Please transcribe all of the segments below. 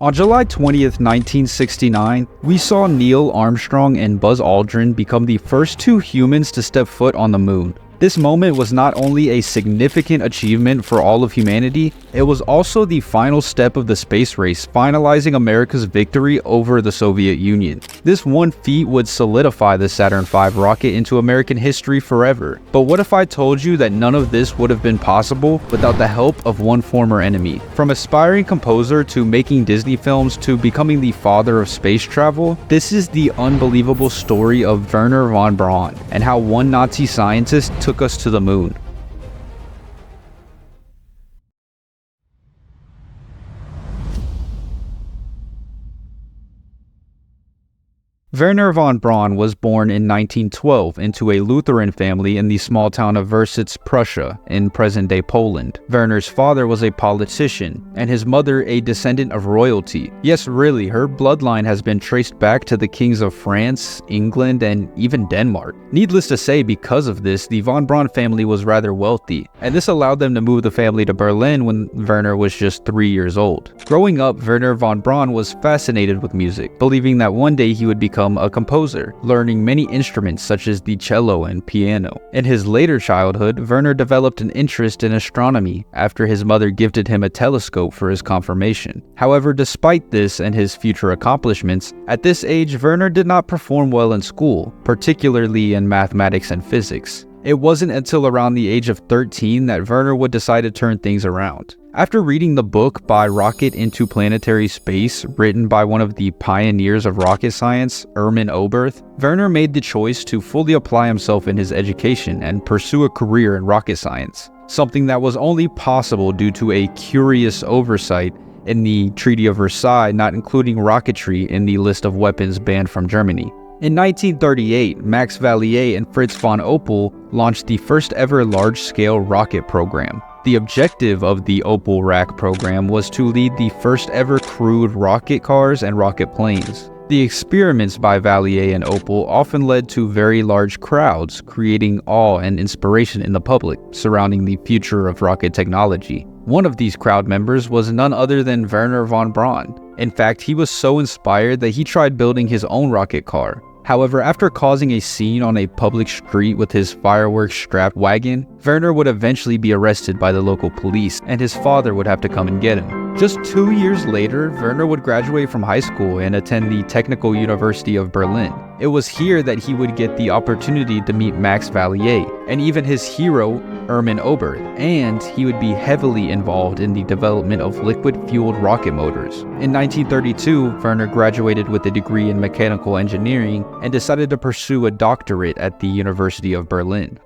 On July 20th, 1969, we saw Neil Armstrong and Buzz Aldrin become the first two humans to step foot on the moon. This moment was not only a significant achievement for all of humanity, it was also the final step of the space race, finalizing America's victory over the Soviet Union. This one feat would solidify the Saturn V rocket into American history forever. But what if I told you that none of this would have been possible without the help of one former enemy? From aspiring composer to making Disney films to becoming the father of space travel, this is the unbelievable story of Wernher Von Braun and how one Nazi scientist took us to the moon. Wernher von Braun was born in 1912 into a Lutheran family in the small town of Versitz, Prussia, in present-day Poland. Werner's father was a politician, and his mother a descendant of royalty. Yes, really, her bloodline has been traced back to the kings of France, England, and even Denmark. Needless to say, because of this, the von Braun family was rather wealthy, and this allowed them to move the family to Berlin when Werner was just 3 years old. Growing up, Wernher von Braun was fascinated with music, believing that one day he would become a composer, learning many instruments such as the cello and piano. In his later childhood, Werner developed an interest in astronomy after his mother gifted him a telescope for his confirmation. However, despite this and his future accomplishments, at this age Werner did not perform well in school, particularly in mathematics and physics. It wasn't until around the age of 13 that Werner would decide to turn things around. After reading the book By Rocket into Planetary Space, written by one of the pioneers of rocket science, Erwin Oberth, Werner made the choice to fully apply himself in his education and pursue a career in rocket science, something that was only possible due to a curious oversight in the Treaty of Versailles not including rocketry in the list of weapons banned from Germany. In 1938, Max Valier and Fritz von Opel launched the first ever large-scale rocket program. The objective of the Opel Rack program was to lead the first ever crewed rocket cars and rocket planes. The experiments by Valier and Opel often led to very large crowds, creating awe and inspiration in the public surrounding the future of rocket technology. One of these crowd members was none other than Wernher von Braun. In fact, he was so inspired that he tried building his own rocket car. However, after causing a scene on a public street with his fireworks-strapped wagon, Werner would eventually be arrested by the local police, and his father would have to come and get him. Just 2 years later, Werner would graduate from high school and attend the Technical University of Berlin. It was here that he would get the opportunity to meet Max Valier, and even his hero, Erwin Oberth, and he would be heavily involved in the development of liquid-fueled rocket motors. In 1932, Werner graduated with a degree in mechanical engineering and decided to pursue a doctorate at the University of Berlin.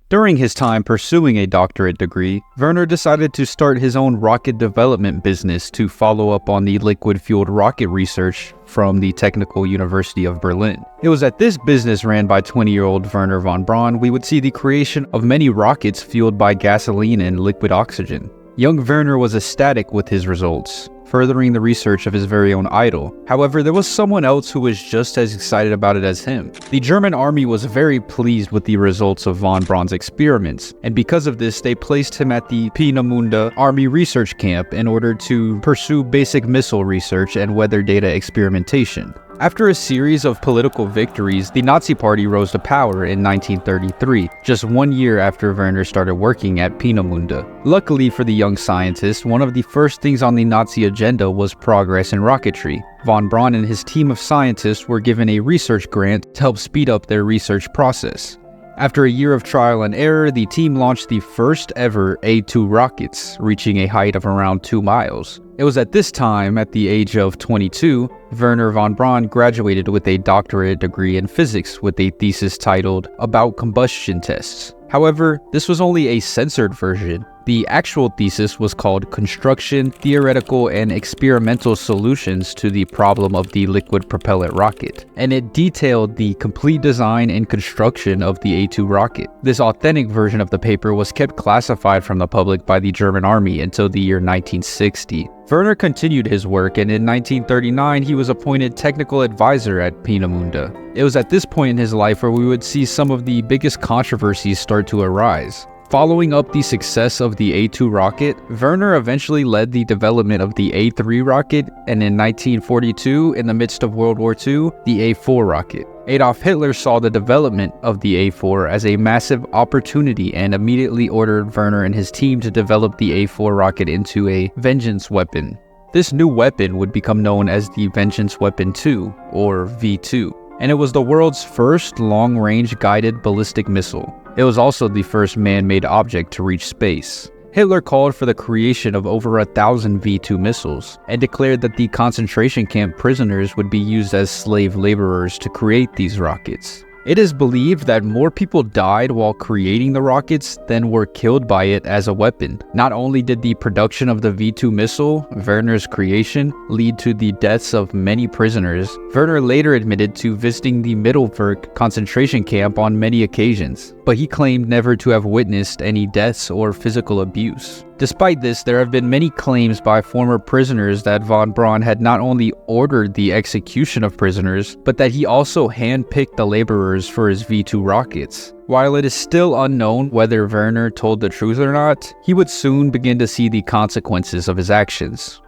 During his time pursuing a doctorate degree, Werner decided to start his own rocket development business to follow up on the liquid-fueled rocket research from the Technical University of Berlin. It was at this business ran by 20-year-old Wernher von Braun we would see the creation of many rockets fueled by gasoline and liquid oxygen. Young Werner was ecstatic with his results, furthering the research of his very own idol. However, there was someone else who was just as excited about it as him. The German army was very pleased with the results of von Braun's experiments, and because of this, they placed him at the Peenemünde Army Research Camp in order to pursue basic missile research and weather data experimentation. After a series of political victories, the Nazi Party rose to power in 1933, just 1 year after Werner started working at Peenemünde. Luckily for the young scientist, one of the first things on the Nazi agenda was progress in rocketry. Von Braun and his team of scientists were given a research grant to help speed up their research process. After a year of trial and error, the team launched the first ever A-2 rockets, reaching a height of around 2 miles. It was at this time, at the age of 22, Wernher von Braun graduated with a doctorate degree in physics with a thesis titled About Combustion Tests. However, this was only a censored version. The actual thesis was called Construction, Theoretical, and Experimental Solutions to the Problem of the Liquid Propellant Rocket, and it detailed the complete design and construction of the A-2 rocket. This authentic version of the paper was kept classified from the public by the German army until the year 1960. Wernher continued his work, and in 1939 he was appointed technical advisor at Peenemünde. It was at this point in his life where we would see some of the biggest controversies start to arise. Following up the success of the A-2 rocket, Wernher eventually led the development of the A-3 rocket, and in 1942, in the midst of World War II, the A-4 rocket. Adolf Hitler saw the development of the A-4 as a massive opportunity and immediately ordered Wernher and his team to develop the A-4 rocket into a vengeance weapon. This new weapon would become known as the Vengeance Weapon 2, or V2, and it was the world's first long-range guided ballistic missile. It was also the first man-made object to reach space. Hitler called for the creation of over 1,000 V2 missiles and declared that the concentration camp prisoners would be used as slave laborers to create these rockets. It is believed that more people died while creating the rockets than were killed by it as a weapon. Not only did the production of the V2 missile, Wernher's creation, lead to the deaths of many prisoners, Wernher later admitted to visiting the Mittelwerk concentration camp on many occasions, but he claimed never to have witnessed any deaths or physical abuse. Despite this, there have been many claims by former prisoners that von Braun had not only ordered the execution of prisoners, but that he also handpicked the laborers for his V2 rockets. While it is still unknown whether Wernher told the truth or not, he would soon begin to see the consequences of his actions.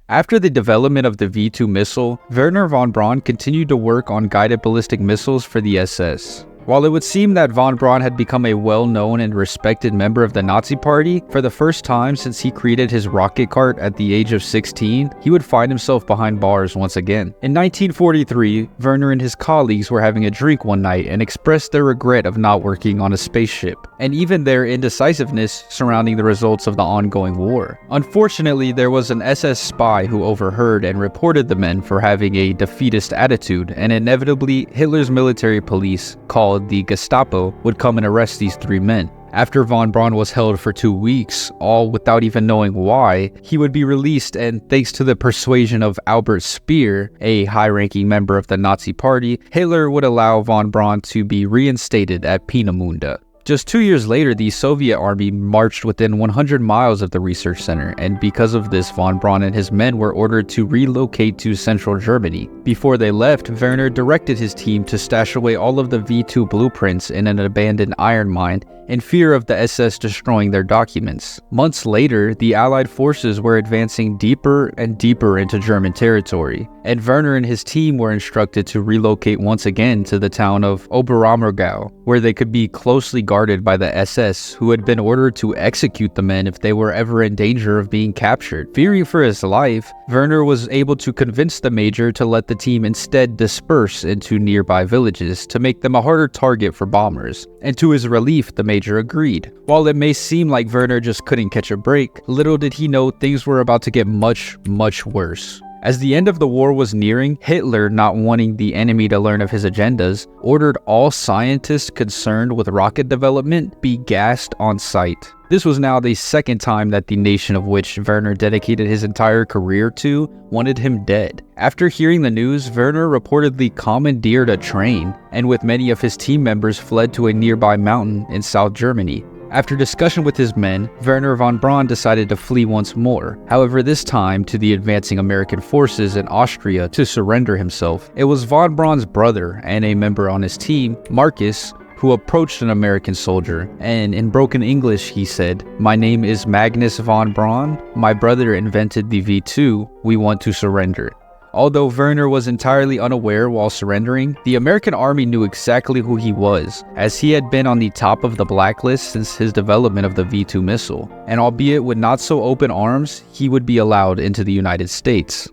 After the development of the V2 missile, Wernher von Braun continued to work on guided ballistic missiles for the SS. While it would seem that von Braun had become a well-known and respected member of the Nazi Party, for the first time since he created his rocket cart at the age of 16, he would find himself behind bars once again. In 1943, Wernher and his colleagues were having a drink one night and expressed their regret of not working on a spaceship, and even their indecisiveness surrounding the results of the ongoing war. Unfortunately, there was an SS spy who overheard and reported the men for having a defeatist attitude, and inevitably Hitler's military police, called the Gestapo, would come and arrest these three men. After von Braun was held for 2 weeks, all without even knowing why, he would be released, and thanks to the persuasion of Albert Speer, a high-ranking member of the Nazi Party, Hitler would allow von Braun to be reinstated at Peenemünde. Just 2 years later, the Soviet army marched within 100 miles of the research center, and because of this, von Braun and his men were ordered to relocate to central Germany. Before they left, Wernher directed his team to stash away all of the V2 blueprints in an abandoned iron mine in fear of the SS destroying their documents. Months later, the Allied forces were advancing deeper and deeper into German territory, and Wernher and his team were instructed to relocate once again to the town of Oberammergau, where they could be closely guarded by the SS, who had been ordered to execute the men if they were ever in danger of being captured. Fearing for his life, Wernher was able to convince the major to let the team instead disperse into nearby villages to make them a harder target for bombers, and to his relief, the major agreed. While it may seem like Wernher just couldn't catch a break, little did he know things were about to get much, much worse. As the end of the war was nearing, Hitler, not wanting the enemy to learn of his agendas, ordered all scientists concerned with rocket development be gassed on sight. This was now the second time that the nation of which Wernher dedicated his entire career to wanted him dead. After hearing the news, Wernher reportedly commandeered a train, and with many of his team members fled to a nearby mountain in South Germany. After discussion with his men, Wernher von Braun decided to flee once more, however this time to the advancing American forces in Austria to surrender himself. It was von Braun's brother and a member on his team, Marcus, who approached an American soldier, and in broken English he said, "My name is Magnus von Braun. My brother invented the V2. We want to surrender." Although Wernher was entirely unaware while surrendering, the American army knew exactly who he was, as he had been on the top of the blacklist since his development of the V2 missile, and albeit with not so open arms, he would be allowed into the United States.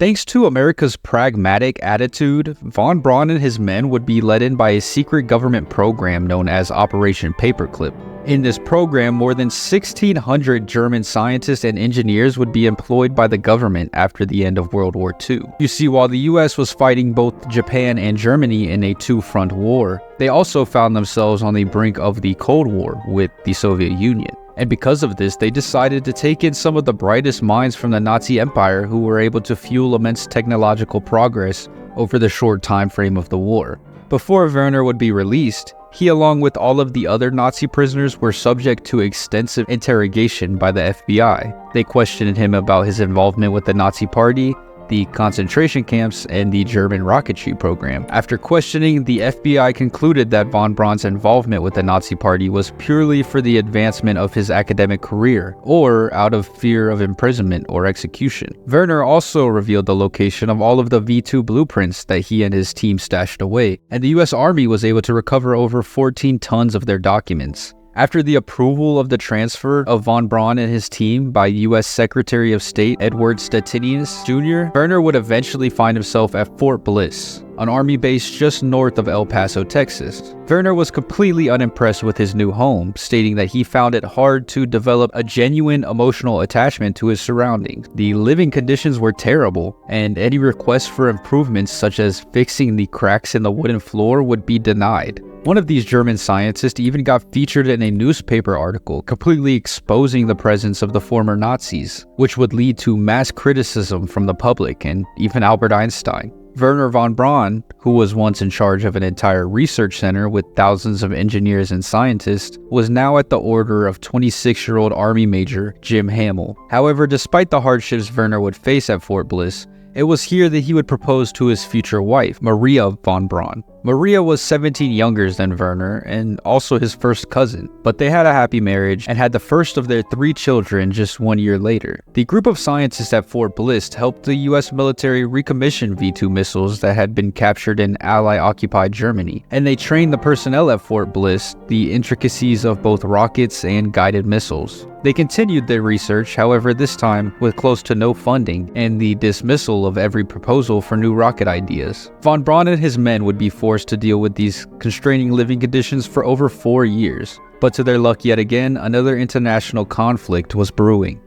Thanks to America's pragmatic attitude, Von Braun and his men would be led in by a secret government program known as Operation Paperclip. In this program, more than 1,600 German scientists and engineers would be employed by the government after the end of World War II. You see, while the US was fighting both Japan and Germany in a two-front war, they also found themselves on the brink of the Cold War with the Soviet Union. And because of this, they decided to take in some of the brightest minds from the Nazi Empire who were able to fuel immense technological progress over the short time frame of the war. Before Wernher would be released, he, along with all of the other Nazi prisoners, were subject to extensive interrogation by the FBI. They questioned him about his involvement with the Nazi Party, the concentration camps, and the German rocketry program. After questioning, the FBI concluded that Von Braun's involvement with the Nazi Party was purely for the advancement of his academic career, or out of fear of imprisonment or execution. Wernher also revealed the location of all of the V2 blueprints that he and his team stashed away, and the US Army was able to recover over 14 tons of their documents. After the approval of the transfer of Von Braun and his team by U.S. Secretary of State Edward Stettinius Jr., Wernher would eventually find himself at Fort Bliss, an army base just north of El Paso, Texas. Wernher was completely unimpressed with his new home, stating that he found it hard to develop a genuine emotional attachment to his surroundings. The living conditions were terrible, and any requests for improvements such as fixing the cracks in the wooden floor would be denied. One of these German scientists even got featured in a newspaper article, completely exposing the presence of the former Nazis, which would lead to mass criticism from the public and even Albert Einstein. Wernher von Braun, who was once in charge of an entire research center with thousands of engineers and scientists, was now at the order of 26-year-old Army Major Jim Hamill. However, despite the hardships Wernher would face at Fort Bliss, it was here that he would propose to his future wife, Maria von Braun. Maria was 17 younger than Wernher and also his first cousin, but they had a happy marriage and had the first of their 3 children just 1 year later. The group of scientists at Fort Bliss helped the US military recommission V2 missiles that had been captured in Ally-occupied Germany, and they trained the personnel at Fort Bliss the intricacies of both rockets and guided missiles. They continued their research, however this time with close to no funding and the dismissal of every proposal for new rocket ideas. Von Braun and his men would be forced to deal with these constraining living conditions for over 4 years. But to their luck yet again, another international conflict was brewing.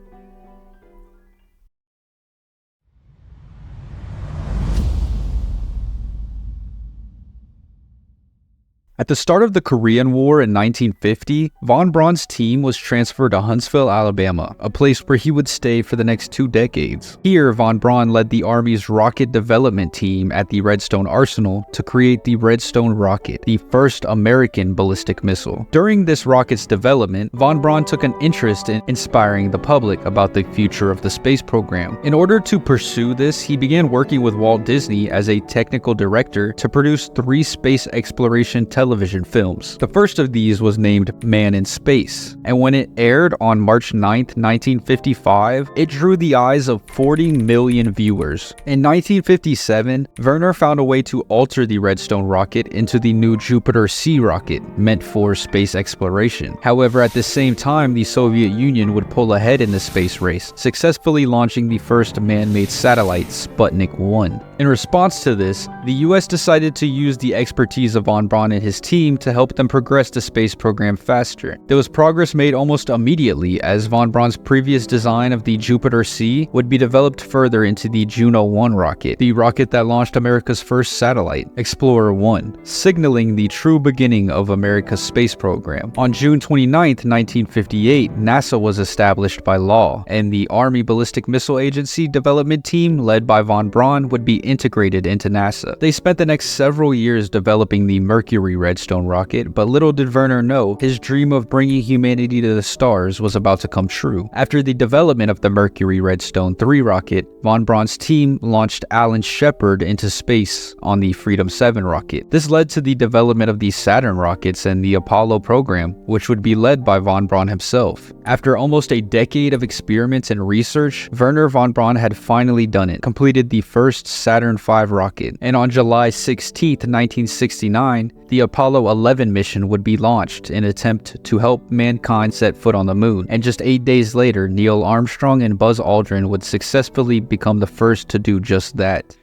At the start of the Korean War in 1950, Von Braun's team was transferred to Huntsville, Alabama, a place where he would stay for the next 2 decades. Here, Von Braun led the Army's rocket development team at the Redstone Arsenal to create the Redstone Rocket, the first American ballistic missile. During this rocket's development, Von Braun took an interest in inspiring the public about the future of the space program. In order to pursue this, he began working with Walt Disney as a technical director to produce 3 space exploration television films. The first of these was named Man in Space, and when it aired on March 9, 1955, it drew the eyes of 40 million viewers. In 1957, Wernher found a way to alter the Redstone rocket into the new Jupiter C rocket, meant for space exploration. However, at the same time, the Soviet Union would pull ahead in the space race, successfully launching the first man-made satellite, Sputnik 1. In response to this, the US decided to use the expertise of Von Braun and his team to help them progress the space program faster. There was progress made almost immediately, as Von Braun's previous design of the Jupiter C would be developed further into the Juno 1 rocket, the rocket that launched America's first satellite, Explorer 1, signaling the true beginning of America's space program. On June 29, 1958, NASA was established by law, and the Army Ballistic Missile Agency development team, led by Von Braun, would be integrated into NASA. They spent the next several years developing the Mercury Redstone rocket, but little did Wernher know, his dream of bringing humanity to the stars was about to come true. After the development of the Mercury Redstone 3 rocket, Von Braun's team launched Alan Shepard into space on the Freedom 7 rocket. This led to the development of the Saturn rockets and the Apollo program, which would be led by Von Braun himself. After almost a decade of experiments and research, Wernher von Braun had finally done it, completed the first Saturn Saturn V rocket, and on July 16, 1969, the Apollo 11 mission would be launched in an attempt to help mankind set foot on the moon, and just 8 days later, Neil Armstrong and Buzz Aldrin would successfully become the first to do just that.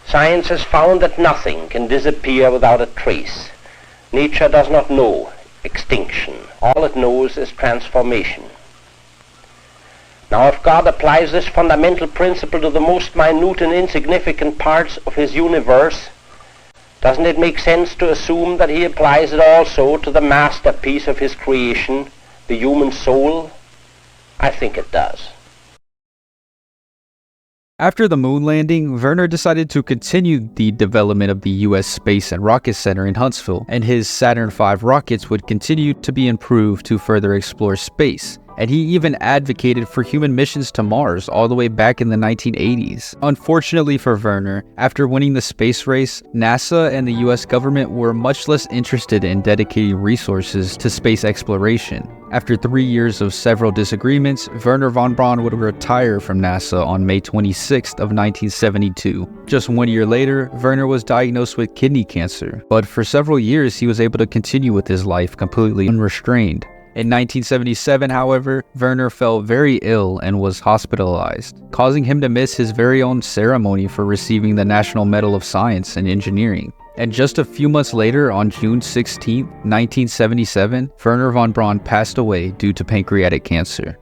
Science has found that nothing can disappear without a trace. Nature does not know extinction. All it knows is transformation. Now, if God applies this fundamental principle to the most minute and insignificant parts of his universe, doesn't it make sense to assume that he applies it also to the masterpiece of his creation, the human soul? I think it does. After the moon landing, Wernher decided to continue the development of the U.S. Space and Rocket Center in Huntsville, and his Saturn V rockets would continue to be improved to further explore space. And he even advocated for human missions to Mars all the way back in the 1980s. Unfortunately for Wernher, after winning the space race, NASA and the US government were much less interested in dedicating resources to space exploration. After 3 years of several disagreements, Wernher Von Braun would retire from NASA on May 26th of 1972. Just 1 year later, Wernher was diagnosed with kidney cancer, but for several years he was able to continue with his life completely unrestrained. In 1977, however, Wernher fell very ill and was hospitalized, causing him to miss his very own ceremony for receiving the National Medal of Science and Engineering. And just a few months later, on June 16, 1977, Wernher Von Braun passed away due to pancreatic cancer.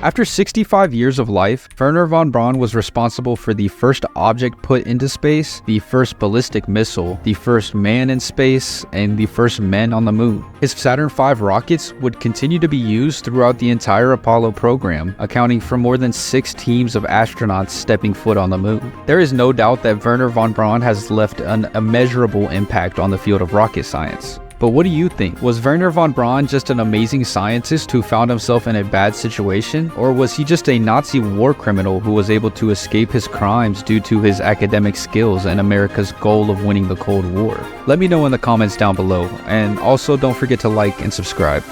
After 65 years of life, Wernher Von Braun was responsible for the first object put into space, the first ballistic missile, the first man in space, and the first men on the moon. His Saturn V rockets would continue to be used throughout the entire Apollo program, accounting for more than 6 teams of astronauts stepping foot on the moon. There is no doubt that Wernher Von Braun has left an immeasurable impact on the field of rocket science. But what do you think? Was Wernher Von Braun just an amazing scientist who found himself in a bad situation? Or was he just a Nazi war criminal who was able to escape his crimes due to his academic skills and America's goal of winning the Cold War? Let me know in the comments down below, and also don't forget to like and subscribe.